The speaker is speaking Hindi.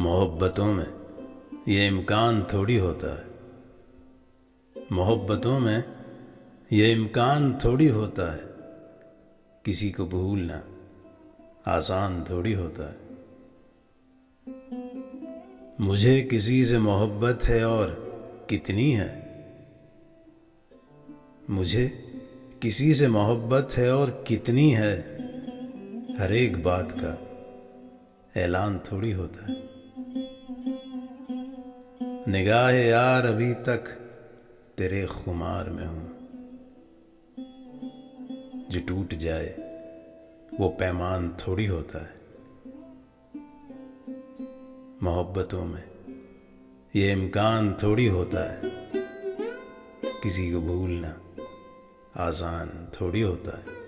मोहब्बतों में ये इम्कान थोड़ी होता है, मोहब्बतों में ये इम्कान थोड़ी होता है, किसी को भूलना आसान थोड़ी होता है। मुझे किसी से मोहब्बत है और कितनी है, मुझे किसी से मोहब्बत है और कितनी है, हर एक बात का ऐलान थोड़ी होता है। निगाहे यार अभी तक तेरे खुमार में हूँ, जो टूट जाए वो पैमान थोड़ी होता है। मोहब्बतों में ये इम्कान थोड़ी होता है, किसी को भूलना आसान थोड़ी होता है।